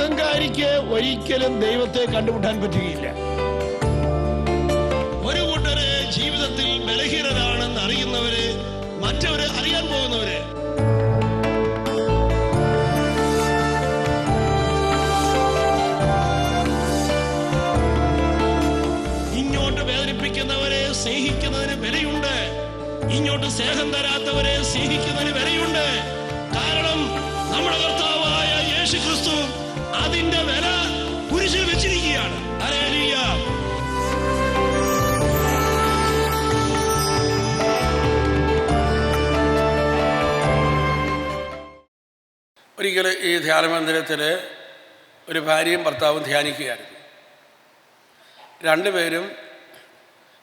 അഹങ്കാരിക്ക് ഒരിക്കലും ദൈവത്തെ കണ്ടുമുട്ടാൻ പറ്റുകയില്ല. ഒരു കൂട്ടര് ജീവിതത്തിൽ ബലഹീനരാണെന്ന് അറിയുന്നവര്, മറ്റവര് അറിയാൻ പോകുന്നവര്. ഇങ്ങോട്ട് വേദനിപ്പിക്കുന്നവരെ സ്നേഹിക്കുന്നതിന് വിലയുണ്ട്, ഇങ്ങോട്ട് സ്നേഹം തരാത്തവരെ സ്നേഹിക്കുന്നതിന് വിലയുണ്ട്. കാരണം നമ്മുടെ കർത്താവായ യേശു ക്രിസ്തു അതിന്റെ വില കുരിശിൽ വെച്ചിരിക്കുകയാണ്. ഹല്ലേലൂയ. ഒരിക്കൽ ഈ ധ്യാനമന്ദിരത്തിൽ ഒരു ഭാര്യയും ഭർത്താവും ധ്യാനിക്കുകയായിരുന്നു. രണ്ടുപേരും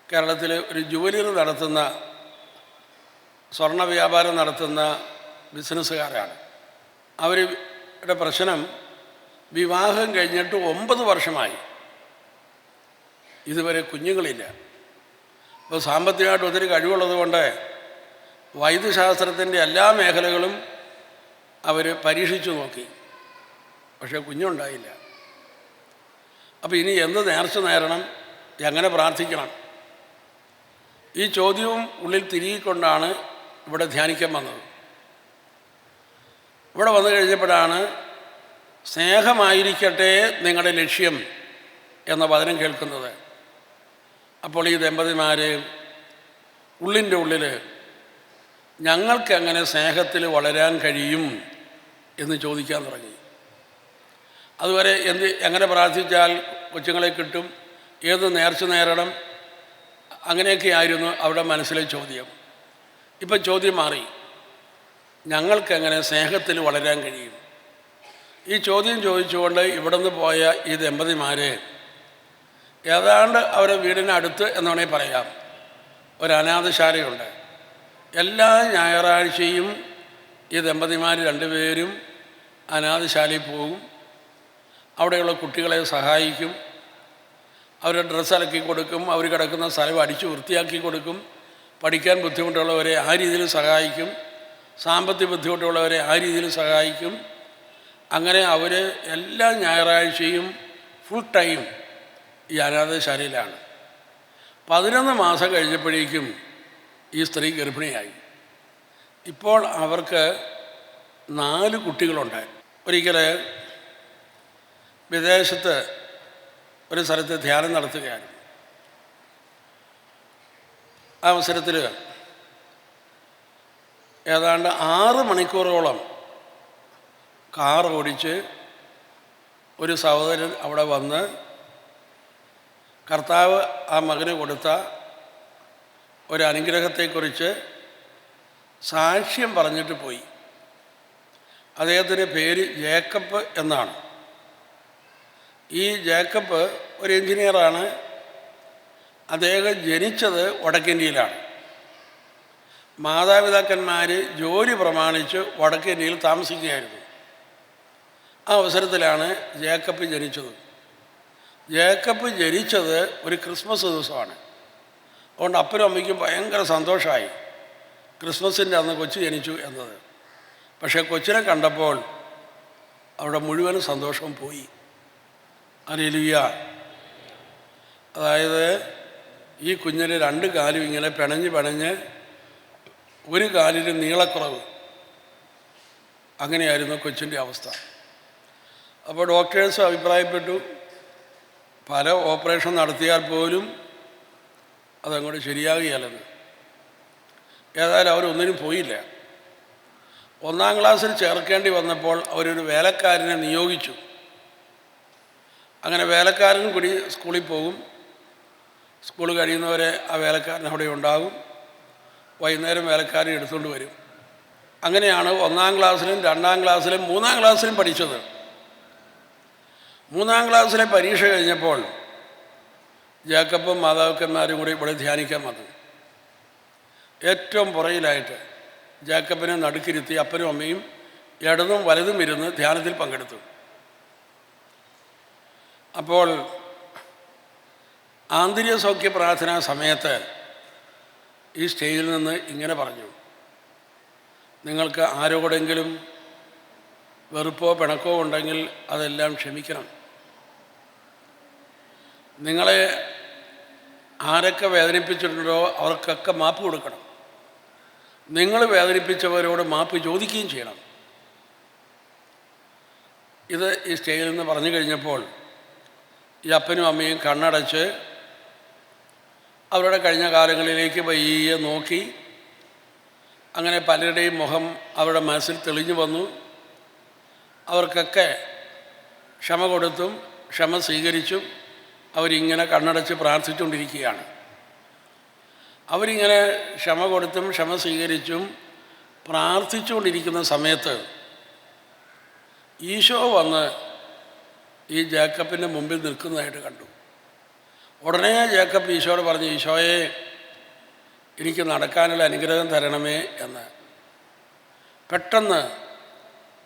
കേരളത്തിൽ ഒരു ജുവലറി നടത്തുന്ന, സ്വർണ്ണ വ്യാപാരം നടത്തുന്ന ബിസിനസ്സുകാരാണ്. അവരുടെ പ്രശ്നം, വിവാഹം കഴിഞ്ഞിട്ട് 9 വർഷമായി, ഇതുവരെ കുഞ്ഞുങ്ങളില്ല. അപ്പോൾ സാമ്പത്തികമായിട്ട് ഒത്തിരി കഴിവുള്ളത് കൊണ്ട് വൈദ്യശാസ്ത്രത്തിൻ്റെ എല്ലാ മേഖലകളും അവർ പരീക്ഷിച്ചു നോക്കി, പക്ഷേ കുഞ്ഞുണ്ടായില്ല. അപ്പോൾ ഇനി എന്ത് നേർച്ച നേരണം, എങ്ങനെ പ്രാർത്ഥിക്കണം, ഈ ചോദ്യവും ഉള്ളിൽ തിരികൊണ്ടാണ് ഇവിടെ ധ്യാനിക്കാൻ വന്നത്. ഇവിടെ വന്നു കഴിഞ്ഞപ്പോഴാണ് സ്നേഹമായിരിക്കട്ടെ നിങ്ങളുടെ ലക്ഷ്യം എന്ന വചനം കേൾക്കുന്നത്. അപ്പോൾ ഈ ദമ്പതിമാർ ഉള്ളിൻ്റെ ഉള്ളിൽ ഞങ്ങൾക്കെങ്ങനെ സ്നേഹത്തിൽ വളരാൻ കഴിയും എന്ന് ചോദിക്കാൻ തുടങ്ങി. അതുവരെ എങ്ങനെ പ്രാർത്ഥിച്ചാൽ കൊച്ചുങ്ങളെ കിട്ടും, ഏത് നേർച്ച നേരണം, അങ്ങനെയൊക്കെ ആയിരുന്നു അവരുടെ മനസ്സിലെ ചോദ്യം. ഇപ്പം ചോദ്യം മാറി, ഞങ്ങൾക്കെങ്ങനെ സ്നേഹത്തിൽ വളരാൻ കഴിയും. ഈ ചോദ്യം ചോദിച്ചുകൊണ്ട് ഇവിടുന്ന് പോയ ഈ ദമ്പതിമാർ ഏതാണ്ട് അവരുടെ വീടിനടുത്ത് എന്ന് വേണമെങ്കിൽ പറയാം ഒരു അനാഥശാലയുണ്ട്. എല്ലാ ഞായറാഴ്ചയും ഈ ദമ്പതിമാർ രണ്ടുപേരും അനാഥശാലയിൽ പോകും. അവിടെയുള്ള കുട്ടികളെ സഹായിക്കും, അവരുടെ ഡ്രസ്സ് അലക്കി കൊടുക്കും, അവർ കിടക്കുന്ന സ്ഥലം അടിച്ച് വൃത്തിയാക്കി കൊടുക്കും, പഠിക്കാൻ ബുദ്ധിമുട്ടുള്ളവരെ ആ രീതിയിൽ സഹായിക്കും, സാമ്പത്തിക ബുദ്ധിമുട്ടുള്ളവരെ ആ രീതിയിൽ സഹായിക്കും. അങ്ങനെ അവർ എല്ലാ ഞായറാഴ്ചയും ഫുൾ ടൈം ഈ അനാഥശാലയിലാണ്. 11 മാസം കഴിഞ്ഞപ്പോഴേക്കും ഈ സ്ത്രീ ഗർഭിണിയായി. ഇപ്പോൾ അവർക്ക് 4 കുട്ടികളുണ്ട്. ഒരിക്കൽ വിദേശത്ത് ഒരു സ്ഥലത്ത് ധ്യാനം നടത്തുകയാണ്. ആ അവസരത്തിൽ ഏതാണ്ട് 6 മണിക്കൂറോളം കാർ ഓടിച്ച് ഒരു സഹോദരൻ അവിടെ വന്ന് കർത്താവ് ആ മകന് കൊടുത്ത ഒരു അനുഗ്രഹത്തെക്കുറിച്ച് സാക്ഷ്യം പറഞ്ഞിട്ട് പോയി. അദ്ദേഹത്തിൻ്റെ പേര് ജേക്കബ് എന്നാണ്. ഈ ജേക്കബ് ഒരു എൻജിനീയറാണ്. അദ്ദേഹം ജനിച്ചത് വടക്കേന്ത്യയിലാണ്. മാതാപിതാക്കന്മാർ ജോലി പ്രമാണിച്ച് വടക്കേന്ത്യയിൽ താമസിക്കുകയായിരുന്നു. ആ അവസരത്തിലാണ് ജേക്കബ് ജനിച്ചത്. ജേക്കബ് ജനിച്ചത് ഒരു ക്രിസ്മസ് ദിവസമാണ്. അതുകൊണ്ട് അപ്പനും അമ്മയ്ക്കും ഭയങ്കര സന്തോഷമായി, ക്രിസ്മസിൻ്റെ അന്ന് കൊച്ചു ജനിച്ചു എന്നത്. പക്ഷേ കൊച്ചിനെ കണ്ടപ്പോൾ അവിടെ മുഴുവനും സന്തോഷവും പോയി. ഹല്ലേലൂയ. അതായത് ഈ കുഞ്ഞിന് 2 കാലും ഇങ്ങനെ പിണഞ്ഞ് ഒരു കാലിന് നീളക്കുറവ്, അങ്ങനെയായിരുന്നു കൊച്ചിൻ്റെ അവസ്ഥ. അപ്പോൾ ഡോക്ടേഴ്സ് അഭിപ്രായപ്പെട്ടു, പല ഓപ്പറേഷൻ നടത്തിയാൽ പോലും അതങ്ങോട്ട് ശരിയാകുകയല്ലെന്ന്. ഏതായാലും അവരൊന്നിനും പോയില്ല. 1-ാം ക്ലാസ്സിൽ ചേർക്കേണ്ടി വന്നപ്പോൾ അവരൊരു വേലക്കാരനെ നിയോഗിച്ചു. അങ്ങനെ വേലക്കാരൻ കൂടി സ്കൂളിൽ പോകും. സ്കൂൾ കഴിയുന്നവരെ ആ വേലക്കാരൻ അവിടെ ഉണ്ടാകും. വൈകുന്നേരം വേലക്കാരൻ എടുത്തുകൊണ്ട് വരും. അങ്ങനെയാണ് 1-ാം ക്ലാസ്സിലും 2-ാം ക്ലാസ്സിലും 3-ാം ക്ലാസ്സിലും പഠിച്ചത്. 3-ാം ക്ലാസ്സിലെ പരീക്ഷ കഴിഞ്ഞപ്പോൾ ജേക്കബും മാതാപിതാക്കന്മാരും കൂടി ഇവിടെ ധ്യാനിക്കാൻ വന്നു. ഏറ്റവും പുറയിലായിട്ട് ജേക്കബിനെ നടുക്കിരുത്തി അപ്പനും അമ്മയും ഇടതും വലതും ഇരുന്ന് ധ്യാനത്തിൽ പങ്കെടുത്തു. അപ്പോൾ ആന്തരിക സൗഖ്യ പ്രാർത്ഥനാ സമയത്ത് ഈ സ്റ്റേജിൽ നിന്ന് ഇങ്ങനെ പറഞ്ഞു, നിങ്ങൾക്ക് ആരോടെങ്കിലും വെറുപ്പോ പിണക്കോ ഉണ്ടെങ്കിൽ അതെല്ലാം ക്ഷമിക്കണം. നിങ്ങളെ ആരൊക്കെ വേദനിപ്പിച്ചിട്ടുണ്ടോ അവർക്കൊക്കെ മാപ്പ് കൊടുക്കണം. നിങ്ങൾ വേദനിപ്പിച്ചവരോട് മാപ്പ് ചോദിക്കുകയും ചെയ്യണം. ഇത് ഈ സ്റ്റേജിൽ നിന്ന് പറഞ്ഞു കഴിഞ്ഞപ്പോൾ ഈ അപ്പനും അമ്മയും കണ്ണടച്ച് അവരുടെ കഴിഞ്ഞ കാലങ്ങളിലേക്ക് പയ്യെ നോക്കി. അങ്ങനെ പലരുടെയും മുഖം അവരുടെ മനസ്സിൽ തെളിഞ്ഞു വന്നു. അവർക്കൊക്കെ ക്ഷമ കൊടുത്തും ക്ഷമ സ്വീകരിച്ചും അവരിങ്ങനെ കണ്ണടച്ച് പ്രാർത്ഥിച്ചുകൊണ്ടിരിക്കുകയാണ്. അവരിങ്ങനെ ക്ഷമ കൊടുത്തും ക്ഷമ സ്വീകരിച്ചും പ്രാർത്ഥിച്ചുകൊണ്ടിരിക്കുന്ന സമയത്ത് ഈശോ വന്ന് ഈ ജേക്കബിൻ്റെ മുമ്പിൽ നിൽക്കുന്നതായിട്ട് കണ്ടു. ഉടനെ ജേക്കബ് ഈശോയോട് പറഞ്ഞു, ഈശോയെ, എനിക്ക് നടക്കാനുള്ള അനുഗ്രഹം തരണമേ എന്ന്. പെട്ടെന്ന്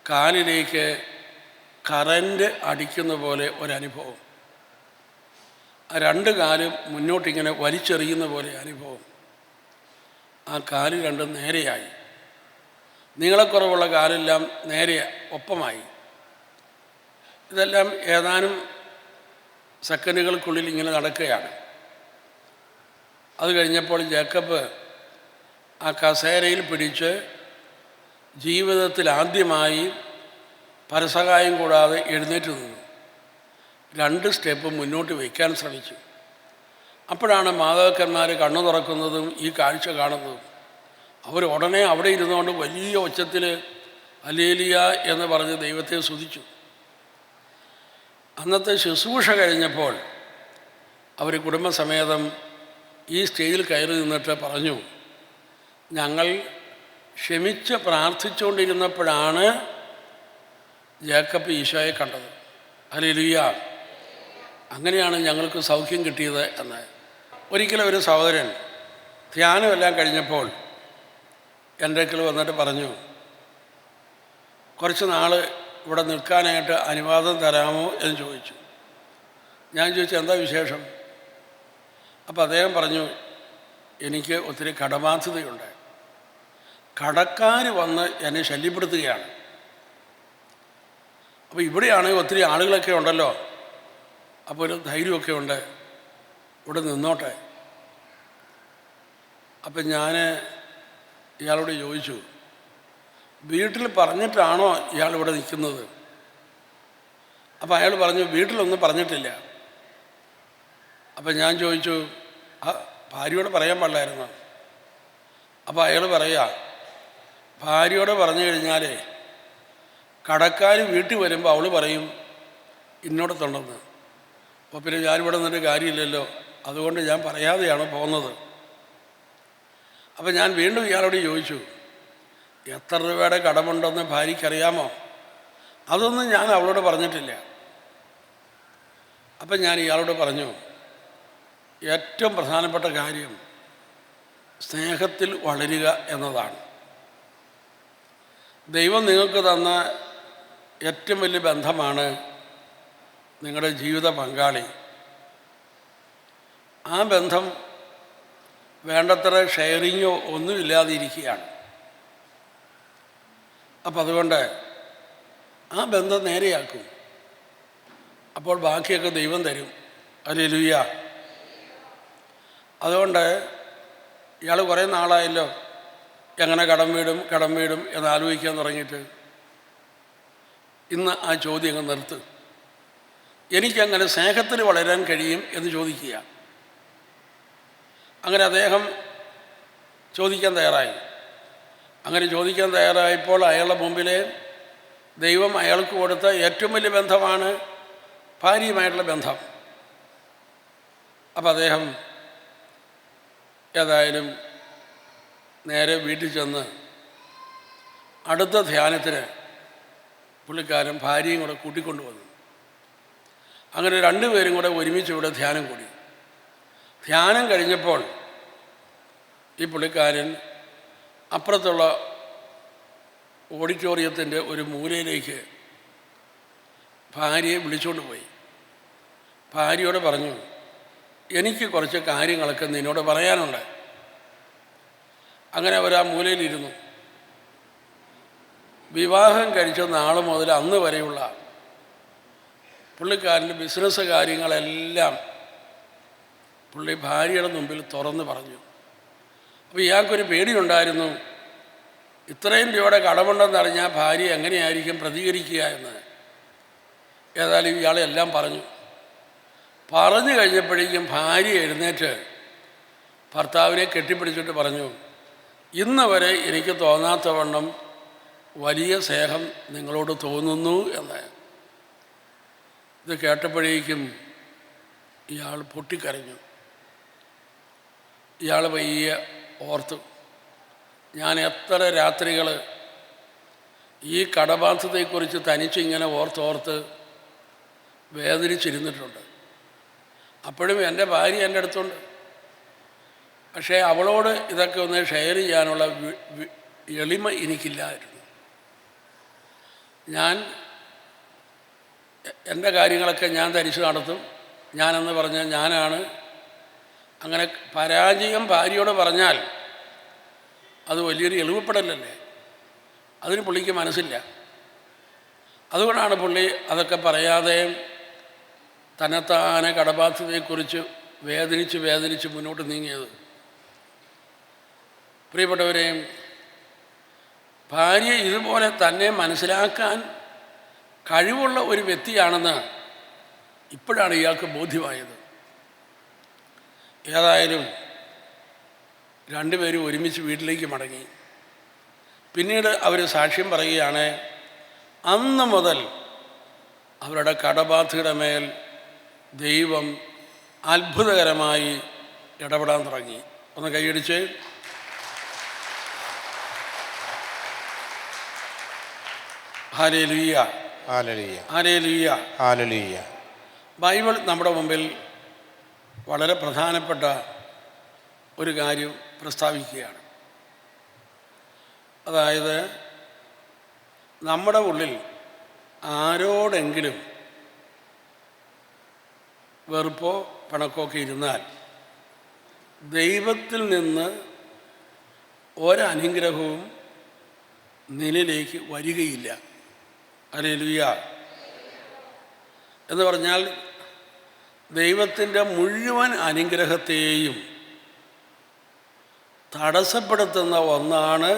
കാലിലേക്ക് കറൻറ്റ് അടിക്കുന്ന പോലെ ഒരനുഭവം. ആ രണ്ട് കാലും മുന്നോട്ടിങ്ങനെ വലിച്ചെറിയുന്ന പോലെ അനുഭവം. ആ കാല് രണ്ടും നേരെയായി. നീളക്കുറവുള്ള കാലെല്ലാം നേരെ ഒപ്പമായി. ഇതെല്ലാം ഏതാനും സെക്കൻഡുകൾക്കുള്ളിൽ ഇങ്ങനെ നടക്കുകയാണ്. അത് കഴിഞ്ഞപ്പോൾ ജേക്കബ് ആ കസേരയിൽ പിടിച്ച് ജീവിതത്തിൽ ആദ്യമായി പരസഹായം കൂടാതെ എഴുന്നേറ്റ് നിന്നു. 2 സ്റ്റെപ്പ് മുന്നോട്ട് വയ്ക്കാൻ ശ്രമിച്ചു. അപ്പോഴാണ് മാതാപിതാക്കന്മാർ കണ്ണു തുറക്കുന്നതും ഈ കാഴ്ച കാണുന്നതും. അവർ ഉടനെ അവിടെ ഇരുന്നുകൊണ്ട് വലിയ ഒച്ചത്തിൽ ഹല്ലേലൂയ എന്ന് പറഞ്ഞ് ദൈവത്തെ സ്തുതിച്ചു. അന്നത്തെ ശുശ്രൂഷ കഴിഞ്ഞപ്പോൾ അവർ കുടുംബസമേതം ഈ സ്റ്റേജിൽ കയറി നിന്നിട്ട് പറഞ്ഞു, ഞങ്ങൾ ക്ഷമിച്ച് പ്രാർത്ഥിച്ചുകൊണ്ടിരുന്നപ്പോഴാണ് ജേക്കബ് ഈശോയെ കണ്ടത്. ഹല്ലേലൂയ, അങ്ങനെയാണ് ഞങ്ങൾക്ക് സൗഖ്യം കിട്ടിയത് എന്ന്. ഒരിക്കലും ഒരു സഹോദരൻ ധ്യാനമെല്ലാം കഴിഞ്ഞപ്പോൾ എൻ്റെ അടുക്കൽ വന്നിട്ട് പറഞ്ഞു, കുറച്ച് നാൾ ഇവിടെ നിൽക്കാനായിട്ട് അനുവാദം തരാമോ എന്ന് ചോദിച്ചു. ഞാൻ ചോദിച്ചു, എന്താ വിശേഷം? അപ്പോൾ അദ്ദേഹം പറഞ്ഞു, എനിക്ക് ഒത്തിരി കടബാധ്യതയുണ്ട്. കടക്കാർ വന്ന് എന്നെ ശല്യപ്പെടുത്തുകയാണ്. അപ്പോൾ ഇവിടെയാണെങ്കിൽ ഒത്തിരി ആളുകളൊക്കെ ഉണ്ടല്ലോ, അപ്പോൾ ഒരു ധൈര്യമൊക്കെ ഉണ്ട്, ഇവിടെ നിന്നോട്ടെ. അപ്പം ഞാൻ ഇയാളോട് ചോദിച്ചു, വീട്ടിൽ പറഞ്ഞിട്ടാണോ ഇയാൾ ഇവിടെ നിൽക്കുന്നത്? അപ്പോൾ അയാൾ പറഞ്ഞു, വീട്ടിലൊന്നും പറഞ്ഞിട്ടില്ല. അപ്പം ഞാൻ ചോദിച്ചു, ഭാര്യയോട് പറയാൻ പാടില്ലായിരുന്നോ? അപ്പോൾ അയാൾ പറയാ, ഭാര്യയോട് പറഞ്ഞു കഴിഞ്ഞാലേ കടക്കാർ വീട്ടിൽ വരുമ്പോൾ അവൾ പറയും ഇന്നോടത്തുണ്ടെന്ന്. അപ്പോൾ പിന്നെ ഞാനിവിടെ നിന്നിട്ട് കാര്യമില്ലല്ലോ, അതുകൊണ്ട് ഞാൻ പറയാതെയാണ് പോകുന്നത്. അപ്പം ഞാൻ വീണ്ടും ഇയാളോട് ചോദിച്ചു, എത്ര രൂപയുടെ കടമുണ്ടെന്ന് ഭാര്യയ്ക്കറിയാമോ? അതൊന്നും ഞാൻ അവളോട് പറഞ്ഞിട്ടില്ല. അപ്പം ഞാൻ ഇയാളോട് പറഞ്ഞു, ഏറ്റവും പ്രധാനപ്പെട്ട കാര്യം സ്നേഹത്തിൽ വളരുക എന്നതാണ്. ദൈവം നിങ്ങൾക്ക് തന്ന ഏറ്റവും വലിയ ബന്ധമാണ് നിങ്ങളുടെ ജീവിത പങ്കാളി. ആ ബന്ധം വേണ്ടത്ര ഷെയറിങ്ങോ ഒന്നുമില്ലാതിരിക്കുകയാണ്. അപ്പം അതുകൊണ്ട് ആ ബന്ധം നേരെയാക്കും. അപ്പോൾ ബാക്കിയൊക്കെ ദൈവം തരും. ഹല്ലേലൂയ. അതുകൊണ്ട് ഇയാൾ കുറേ നാളായല്ലോ എങ്ങനെ കടം വീടും എന്ന് ആലോചിക്കാൻ തുടങ്ങിയിട്ട്. ഇന്ന് ആ ചോദ്യം അങ്ങ് നിർത്ത്. എനിക്കങ്ങനെ സ്നേഹത്തിൽ വളരാൻ കഴിയും എന്ന് ചോദിക്കുക. അങ്ങനെ അദ്ദേഹം ചോദിക്കാൻ തയ്യാറായി. അങ്ങനെ ചോദിക്കാൻ തയ്യാറായപ്പോൾ അയാളുടെ മുമ്പിൽ ദൈവം അയാൾക്ക് കൊടുത്ത ഏറ്റവും വലിയ ബന്ധമാണ് ഭാര്യയുമായിട്ടുള്ള ബന്ധം. അപ്പം അദ്ദേഹം ഏതായാലും നേരെ വീട്ടിൽ ചെന്ന് അടുത്ത ധ്യാനത്തിന് പുള്ളിക്കാരൻ ഭാര്യയും കൂടെ കൂട്ടിക്കൊണ്ടുവന്നു. അങ്ങനെ 2 പേരും കൂടെ ഒരുമിച്ച് ഇവിടെ ധ്യാനം കൂടി. ധ്യാനം കഴിഞ്ഞപ്പോൾ ഈ പുള്ളിക്കാരൻ അപ്പുറത്തുള്ള ഓഡിറ്റോറിയത്തിൻ്റെ ഒരു മൂലയിലേക്ക് ഭാര്യയെ വിളിച്ചുകൊണ്ട് പോയി. ഭാര്യയോട് പറഞ്ഞു, എനിക്ക് കുറച്ച് കാര്യങ്ങളൊക്കെ നിന്നോട് പറയാനുണ്ട്. അങ്ങനെ അവർ ആ മൂലയിലിരുന്നു. വിവാഹം കഴിച്ച നാൾ മുതൽ അന്ന് വരെയുള്ള പുള്ളിക്കാരൻ്റെ ബിസിനസ് കാര്യങ്ങളെല്ലാം പുള്ളി ഭാര്യയുടെ മുമ്പിൽ തുറന്ന് പറഞ്ഞു. അപ്പോൾ ഇയാൾക്കൊരു പേടിയുണ്ടായിരുന്നു, ഇത്രയും രൂപയുടെ കടമുണ്ടെന്നറിഞ്ഞാൽ ഭാര്യ എങ്ങനെയായിരിക്കും പ്രതികരിക്കുക എന്ന്. ഏതായാലും ഇയാളെല്ലാം പറഞ്ഞു കഴിഞ്ഞപ്പോഴേക്കും ഭാര്യ എഴുന്നേറ്റ് ഭർത്താവിനെ കെട്ടിപ്പിടിച്ചിട്ട് പറഞ്ഞു, ഇന്ന് വരെ എനിക്ക് തോന്നാത്തവണ്ണം വലിയ സ്നേഹം നിങ്ങളോട് തോന്നുന്നു എന്ന്. ഇത് കേട്ടപ്പോഴേക്കും ഇയാൾ പൊട്ടിക്കരഞ്ഞു. ഇയാൾ പയ്യെ ഓർത്തു, ഞാൻ എത്ര രാത്രികൾ ഈ കടബാധ്യതയെക്കുറിച്ച് തനിച്ചിങ്ങനെ ഓർത്തോർത്ത് വേദനിച്ചിരുന്നിട്ടുണ്ട്. അപ്പോഴും എൻ്റെ ഭാര്യ എൻ്റെ അടുത്തുണ്ട്. പക്ഷേ അവളോട് ഇതൊക്കെ ഒന്ന് ഷെയർ ചെയ്യാനുള്ള എളിമ എനിക്കില്ലായിരുന്നു. ഞാൻ എൻ്റെ കാര്യങ്ങളൊക്കെ ഞാൻ ധരിച്ചു നടത്തും. ഞാനെന്ന് പറഞ്ഞാൽ ഞാനാണ്. അങ്ങനെ പരാജയം ഭാര്യയോട് പറഞ്ഞാൽ അത് വലിയൊരു എളിമപ്പെടലല്ലേ. അതിന് പുള്ളിക്ക് മനസ്സില്ല. അതുകൊണ്ടാണ് പുള്ളി അതൊക്കെ പറയാതെ തന്നെത്താനെ കടബാധ്യതയെക്കുറിച്ച് വേദനിച്ച് മുന്നോട്ട് നീങ്ങിയത്. പ്രിയപ്പെട്ടവരെ, ഭാര്യ ഇതുപോലെ തന്നെ മനസ്സിലാക്കാൻ കഴിവുള്ള ഒരു വ്യക്തിയാണെന്ന് ഇപ്പോഴാണ് ഇയാൾക്ക് ബോധ്യമായത്. ഏതായാലും രണ്ടുപേരും ഒരുമിച്ച് വീട്ടിലേക്ക് മടങ്ങി. പിന്നീട് അവർ സാക്ഷ്യം പറയുകയാണ്, അന്ന് മുതൽ അവരുടെ കടബാധ്യതയുടെ മേൽ ദൈവം അത്ഭുതകരമായി ഇടപെടാൻ തുടങ്ങി. ഒന്ന് കൈയടിച്ച്. Hallelujah, hallelujah, hallelujah, hallelujah. Bible നമ്മുടെ മുമ്പിൽ വളരെ പ്രധാനപ്പെട്ട ഒരു കാര്യം പ്രസ്താവിക്കുകയാണ്. അതായത് നമ്മുടെ ഉള്ളിൽ ആരോടെങ്കിലും വെറുപ്പോ പിണക്കോ ഒക്കെ ഇരുന്നാൽ ദൈവത്തിൽ നിന്ന് ഒരനുഗ്രഹവും നിന്നിലേക്ക് വരികയില്ല. ഹല്ലേലൂയ എന്ന് പറഞ്ഞാൽ ദൈവത്തിൻ്റെ മുഴുവൻ അനുഗ്രഹത്തെയും തടസ്സപ്പെടുത്തുന്ന ഒന്നാണ്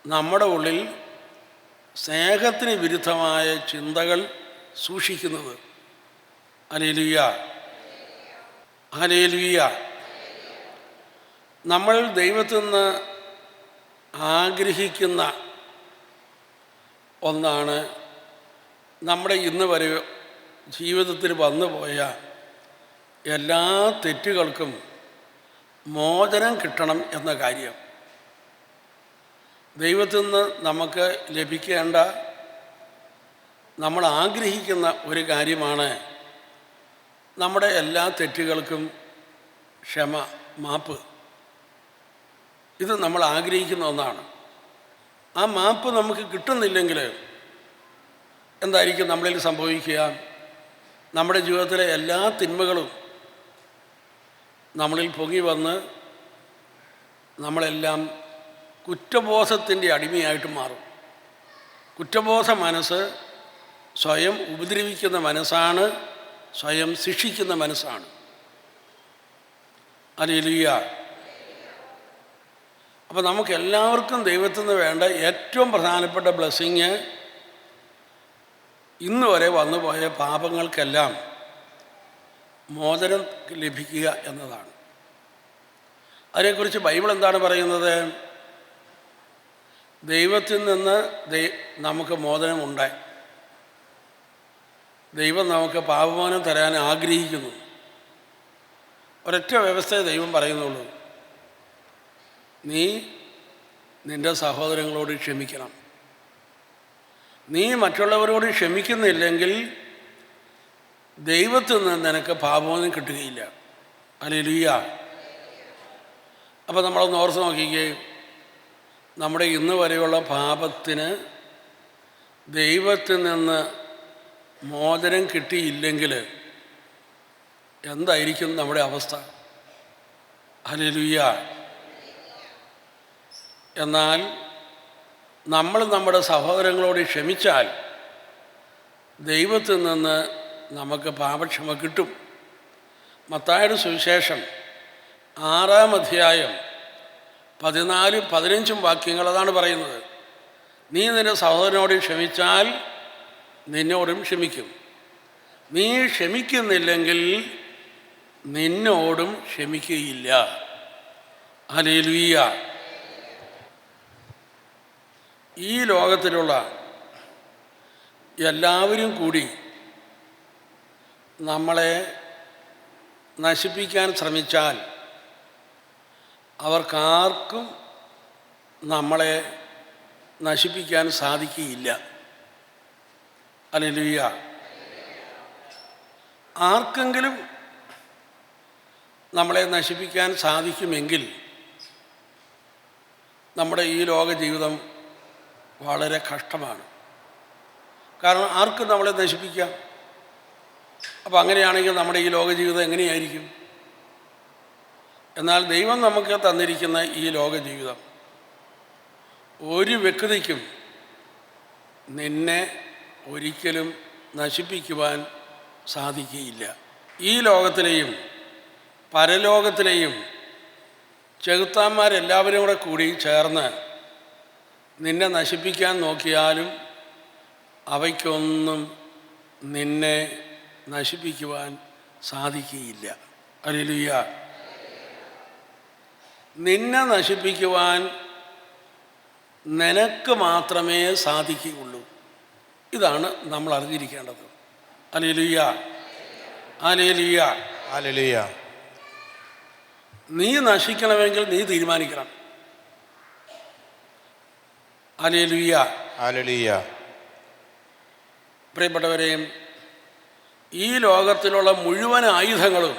നമ്മുടെ ഉള്ളിൽ സ്നേഹത്തിന് വിരുദ്ധമായ ചിന്തകൾ സൂക്ഷിക്കുന്നത്. Hallelujah, hallelujah. നമ്മൾ ദൈവത്തിൽ നിന്ന് ആഗ്രഹിക്കുന്ന ഒന്നാണ് നമ്മുടെ ഇന്ന് വരെ ജീവിതത്തിൽ വന്നുപോയ എല്ലാ തെറ്റുകൾക്കും മോചനം കിട്ടണം എന്ന കാര്യം. ദൈവത്തിൽ നിന്ന് നമുക്ക് ലഭിക്കേണ്ട, നമ്മൾ ആഗ്രഹിക്കുന്ന ഒരു കാര്യമാണ് നമ്മുടെ എല്ലാ തെറ്റുകൾക്കും ക്ഷമ, മാപ്പ്. ഇത് നമ്മൾ ആഗ്രഹിക്കുന്ന ഒന്നാണ്. ആ മാപ്പ് നമുക്ക് കിട്ടുന്നില്ലെങ്കിൽ എന്തായിരിക്കും നമ്മളിൽ സംഭവിക്കുക? നമ്മുടെ ജീവിതത്തിലെ എല്ലാ തിന്മകളും നമ്മളിൽ പൊങ്ങി വന്ന് നമ്മളെല്ലാം കുറ്റബോധത്തിൻ്റെ അടിമയായിട്ട് മാറും. കുറ്റബോധ മനസ്സ് സ്വയം ഉപദ്രവിക്കുന്ന മനസ്സാണ്, സ്വയം ശിക്ഷിക്കുന്ന മനസ്സാണ്. ഹല്ലേലൂയ. അപ്പോൾ നമുക്കെല്ലാവർക്കും ദൈവത്തിൽ നിന്ന് വേണ്ട ഏറ്റവും പ്രധാനപ്പെട്ട ബ്ലെസ്സിങ് ഇന്ന് വരെ വന്നുപോയ പാപങ്ങൾക്കെല്ലാം മോചനം ലഭിക്കുക എന്നതാണ്. അതിനെക്കുറിച്ച് ബൈബിൾ എന്താണ് പറയുന്നത്? ദൈവത്തിൽ നിന്ന് നമുക്ക് മോചനമുണ്ട്. ദൈവം നമുക്ക് പാപമോചനം തരാൻ ആഗ്രഹിക്കുന്നു. ഒരൊറ്റ വ്യവസ്ഥയെ ദൈവം പറയുന്നുള്ളൂ, നീ നിൻ്റെ സഹോദരങ്ങളോട് ക്ഷമിക്കണം. നീ മറ്റുള്ളവരോട് ക്ഷമിക്കുന്നില്ലെങ്കിൽ ദൈവത്തിൽ നിന്ന് നിനക്ക് പാപമോചനം കിട്ടുകയില്ല. ഹല്ലേലൂയ. അപ്പോൾ നമ്മളൊന്ന് ഓർത്ത് നോക്കിക്കേ, നമ്മുടെ ഇന്ന് വരെയുള്ള പാപത്തിന് ദൈവത്തിൽ നിന്ന് മോചനം കിട്ടിയില്ലെങ്കിൽ എന്തായിരിക്കും നമ്മുടെ അവസ്ഥ? ഹല്ലേലൂയ. എന്നാൽ നമ്മൾ നമ്മുടെ സഹോദരങ്ങളോട് ക്ഷമിച്ചാൽ ദൈവത്തിൽ നിന്ന് നമുക്ക് പാപക്ഷമ കിട്ടും. മത്തായിയുടെ സുവിശേഷം 6-ാം അധ്യായം 14-15 വാക്യങ്ങൾ അതാണ് പറയുന്നത്. നീ നിൻ്റെ സഹോദരനോട് ക്ഷമിച്ചാൽ നിന്നോടും ക്ഷമിക്കും, നീ ക്ഷമിക്കുന്നില്ലെങ്കിൽ നിന്നോടും ക്ഷമിക്കുകയില്ല. ഹല്ലേലൂയ. ഈ ലോകത്തിലുള്ള എല്ലാവരും കൂടി നമ്മളെ നശിപ്പിക്കാൻ ശ്രമിച്ചാൽ അവർക്കാർക്കും നമ്മളെ നശിപ്പിക്കാൻ സാധിക്കുകയില്ല. ഹല്ലേലൂയ. ആർക്കെങ്കിലും നമ്മളെ നശിപ്പിക്കാൻ സാധിക്കുമെങ്കിൽ നമ്മുടെ ഈ ലോക ജീവിതം വളരെ കഷ്ടമാണ്. കാരണം ആർക്കും നമ്മളെ നശിപ്പിക്കാം. അപ്പോൾ അങ്ങനെയാണെങ്കിൽ നമ്മുടെ ഈ ലോക ജീവിതം എങ്ങനെയായിരിക്കും? എന്നാൽ ദൈവം നമുക്ക് തന്നിരിക്കുന്ന ഈ ലോക ജീവിതം ഒരു വ്യക്തിക്കും നിന്നെ ഒരിക്കലും നശിപ്പിക്കുവാൻ സാധിക്കുകയില്ല. ഈ ലോകത്തിലെയും പരലോകത്തിലെയും ചെകുത്താന്മാരെല്ലാവരും കൂടി ചേർന്ന് നിന്നെ നശിപ്പിക്കാൻ നോക്കിയാലും അവയ്ക്കൊന്നും നിന്നെ നശിപ്പിക്കുവാൻ സാധിക്കുകയില്ല. ഹല്ലേലൂയ. നിന്നെ നശിപ്പിക്കുവാൻ നിനക്ക് മാത്രമേ സാധിക്കുകയുള്ളൂ. ഇതാണ് നമ്മൾ അറിഞ്ഞിരിക്കേണ്ടത്. ഹല്ലേലൂയ. ഹല്ലേലൂയ. ഹല്ലേലൂയ. നീ നശിക്കണമെങ്കിൽ നീ തീരുമാനിക്കണം. ഹല്ലേലൂയ. ഹല്ലേലൂയ. പ്രിയപ്പെട്ടവരെയും, ഈ ലോകത്തിലുള്ള മുഴുവൻ ആയുധങ്ങളും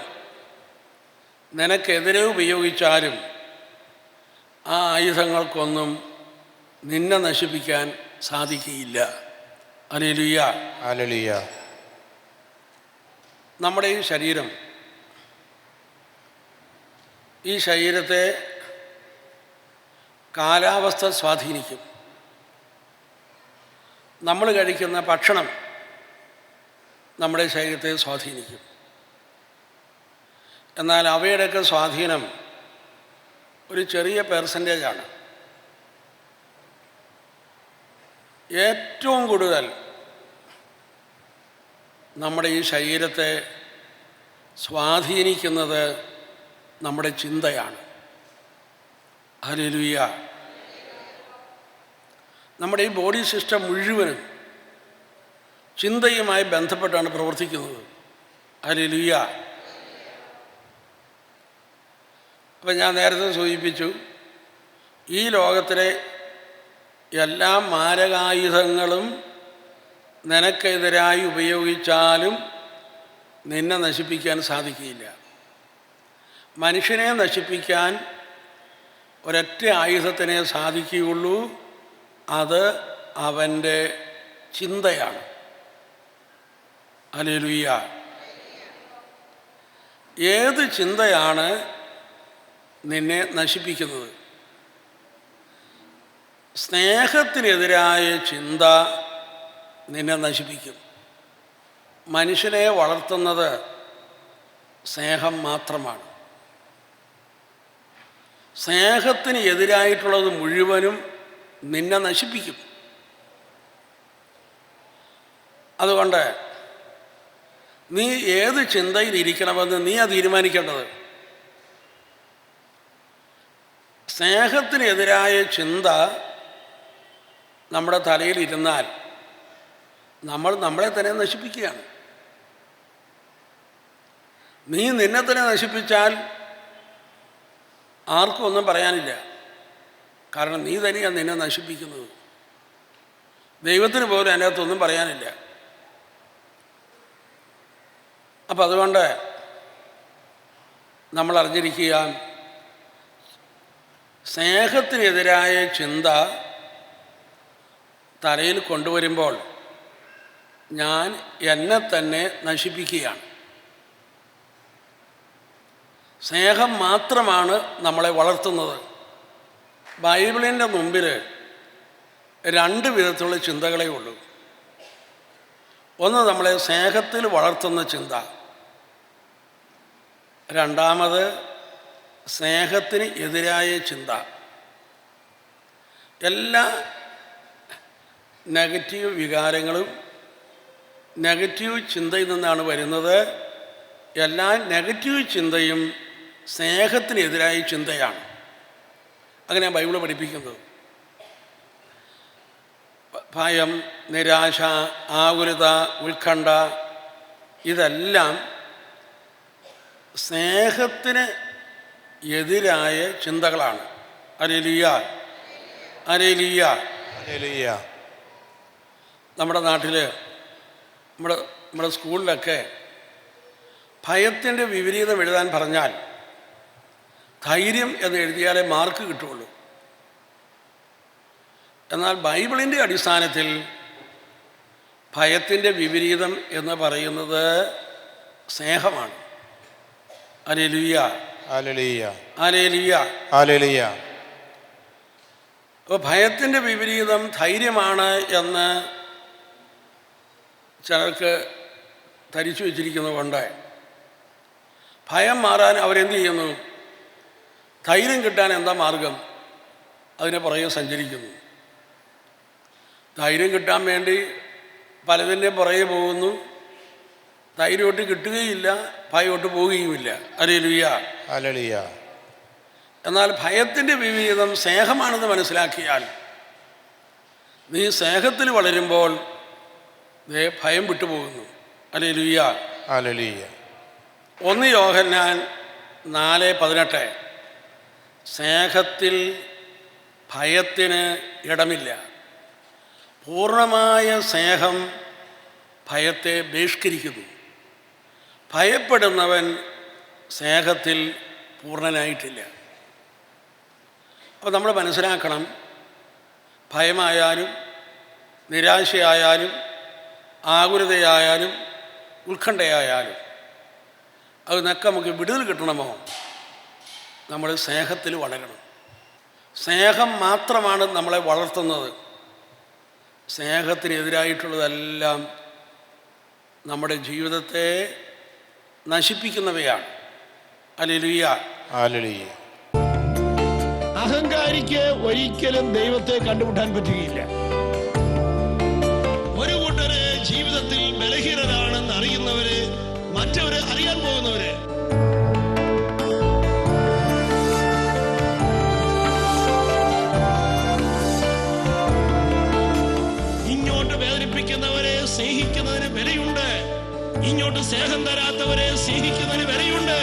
നിനക്കെതിരെ ഉപയോഗിച്ചാലും ആ ആയുധങ്ങൾക്കൊന്നും നിന്നെ നശിപ്പിക്കാൻ സാധിക്കുകയില്ല. ഹല്ലേലൂയ. ഹല്ലേലൂയ. നമ്മുടെ ഈ ശരീരം, ഈ ശരീരത്തെ കാലാവസ്ഥ സ്വാധീനിക്കും. നമ്മൾ കഴിക്കുന്ന ഭക്ഷണം നമ്മുടെ ശരീരത്തെ സ്വാധീനിക്കും. എന്നാൽ അവയുടെയൊക്കെ സ്വാധീനം ഒരു ചെറിയ പെർസെൻറ്റേജാണ്. ഏറ്റവും കൂടുതൽ നമ്മുടെ ഈ ശരീരത്തെ സ്വാധീനിക്കുന്നത് നമ്മുടെ ചിന്തയാണ്. ഹല്ലേലൂയ. നമ്മുടെ ഈ ബോഡി സിസ്റ്റം മുഴുവനും ചിന്തയുമായി ബന്ധപ്പെട്ടാണ് പ്രവർത്തിക്കുന്നത്. ഹല്ലേലൂയ. അപ്പം ഞാൻ നേരത്തെ സൂചിപ്പിച്ചു, ഈ ലോകത്തിലെ എല്ലാ മാരകായുധങ്ങളും നിനക്കെതിരായി ഉപയോഗിച്ചാലും നിന്നെ നശിപ്പിക്കാൻ സാധിക്കുകയില്ല. മനുഷ്യനെ നശിപ്പിക്കാൻ ഒരൊറ്റ ആയുധത്തിനെ സാധിക്കുകയുള്ളൂ, അത് അവൻ്റെ ചിന്തയാണ്. ഹല്ലേലൂയ. ഏത് ചിന്തയാണ് നിന്നെ നശിപ്പിക്കുന്നത്? സ്നേഹത്തിനെതിരായ ചിന്ത നിന്നെ നശിപ്പിക്കും. മനുഷ്യനെ വളർത്തുന്നത് സ്നേഹം മാത്രമാണ്. സ്നേഹത്തിന് എതിരായിട്ടുള്ളത് മുഴുവനും നിന്നെ നശിപ്പിക്കും. അതുകൊണ്ട് നീ ഏത് ചിന്തയിലിരിക്കണമെന്ന് നീ തീരുമാനിക്കേണ്ടത്. സ്നേഹത്തിനെതിരായ ചിന്ത നമ്മുടെ തലയിലിരുന്നാൽ നമ്മൾ നമ്മളെ തന്നെ നശിപ്പിക്കുകയാണ്. നീ നിന്നെ തന്നെ നശിപ്പിച്ചാൽ ആർക്കും ഒന്നും പറയാനില്ല. കാരണം നീ തന്നെയാണ് നിന്നെ നശിപ്പിക്കുന്നത്. ദൈവത്തിന് പോലും അതിനകത്തൊന്നും പറയാനില്ല. അപ്പം അതുകൊണ്ട് നമ്മൾ അറിഞ്ഞിരിക്കുക, സ്നേഹത്തിനെതിരായ ചിന്ത തലയിൽ കൊണ്ടുവരുമ്പോൾ ഞാൻ എന്നെ തന്നെ നശിപ്പിക്കുകയാണ്. സ്നേഹം മാത്രമാണ് നമ്മളെ വളർത്തുന്നത്. ബൈബിളിൻ്റെ മുമ്പിൽ രണ്ട് വിധത്തിലുള്ള ചിന്തകളേ ഉള്ളൂ. ഒന്ന് നമ്മളെ സ്നേഹത്തിൽ വളർത്തുന്ന ചിന്ത, രണ്ടാമത് സ്നേഹത്തിന് എതിരായ ചിന്ത. എല്ലാ നെഗറ്റീവ് വികാരങ്ങളും നെഗറ്റീവ് ചിന്തയിൽ നിന്നാണ് വരുന്നത്. എല്ലാ നെഗറ്റീവ് ചിന്തയും സ്നേഹത്തിനെതിരായ ചിന്തയാണ്. അങ്ങനെ ബൈബിൾ പഠിപ്പിക്കുന്നത്. ഭയം, നിരാശ, ആകുലത, ഉത്കണ്ഠ ഇതെല്ലാം സ്നേഹത്തിന് എതിരായ ചിന്തകളാണ്. Hallelujah, hallelujah. ഹല്ലേലൂയ. നമ്മുടെ നാട്ടിൽ നമ്മുടെ സ്കൂളിലൊക്കെ ഭയത്തിൻ്റെ വിപരീതം എഴുതാൻ പറഞ്ഞാൽ ധൈര്യം എന്ന് എഴുതിയാലേ മാർക്ക് കിട്ടുള്ളൂ. എന്നാൽ ബൈബിളിൻ്റെ അടിസ്ഥാനത്തിൽ ഭയത്തിൻ്റെ വിപരീതം എന്ന് പറയുന്നത് സ്നേഹമാണ്. Hallelujah, hallelujah. Hallelujah, hallelujah. അപ്പോൾ ഭയത്തിൻ്റെ വിപരീതം ധൈര്യമാണ് എന്ന് ചിലർക്ക് ധരിച്ചു വച്ചിരിക്കുന്നത് കൊണ്ട് ഭയം മാറാൻ അവരെന്ത് ചെയ്യുന്നു? ധൈര്യം കിട്ടാൻ എന്താ മാർഗം? അതിനെ പുറകെ സഞ്ചരിക്കുന്നു. ധൈര്യം കിട്ടാൻ വേണ്ടി പലതിൻ്റെ പുറകെ പോകുന്നു. ധൈര്യമൊട്ട് കിട്ടുകയില്ല, ഭയമൊട്ട് പോവുകയുമില്ല. Hallelujah, hallelujah. എന്നാൽ ഭയത്തിൻ്റെ വിപരീതം സ്നേഹമാണെന്ന് മനസ്സിലാക്കിയാൽ നീ സ്നേഹത്തിൽ വളരുമ്പോൾ ഭയം വിട്ടുപോകുന്നു. Hallelujah, hallelujah. 1 യോഹന്നാൻ 4:18 സ്നേഹത്തിൽ ഭയത്തിന് ഇടമില്ല. പൂർണ്ണമായ സ്നേഹം ഭയത്തെ ബഹിഷ്കരിക്കുന്നു. ഭയപ്പെടുന്നവൻ സ്നേഹത്തിൽ പൂർണ്ണനായിട്ടില്ല. അപ്പോൾ നമ്മൾ മനസ്സിലാക്കണം, ഭയമായാലും നിരാശയായാലും ആകുലതയായാലും ഉത്കണ്ഠയായാലും അതിനൊക്കെ നമുക്ക് വിടുതൽ കിട്ടണമോ? നമ്മൾ സ്നേഹത്തിൽ വളരണം. സ്നേഹം മാത്രമാണ് നമ്മളെ വളർത്തുന്നത്. സ്നേഹത്തിനെതിരായിട്ടുള്ളതെല്ലാം നമ്മുടെ ജീവിതത്തെ നശിപ്പിക്കുന്നവയാണ്. Hallelujah, hallelujah. അഹങ്കാരിക്ക് ഒരിക്കലും ദൈവത്തെ കണ്ടുമുട്ടാൻ പറ്റുകയില്ല. ഒരു കൂട്ടര് ജീവിതത്തിൽ ബലഹീനരാണെന്ന് അറിയുന്നവര്, മറ്റവര് അറിയാൻ പോകുന്നവര്. ഇങ്ങോട്ട് വേദനിപ്പിക്കുന്നവരെ സ്നേഹിക്കുന്നതിന് വിലയുണ്ട്. ഇങ്ങോട്ട് സ്നേഹം തരാത്തവരെ സ്നേഹിക്കുന്നതിന് വിലയുണ്ട്.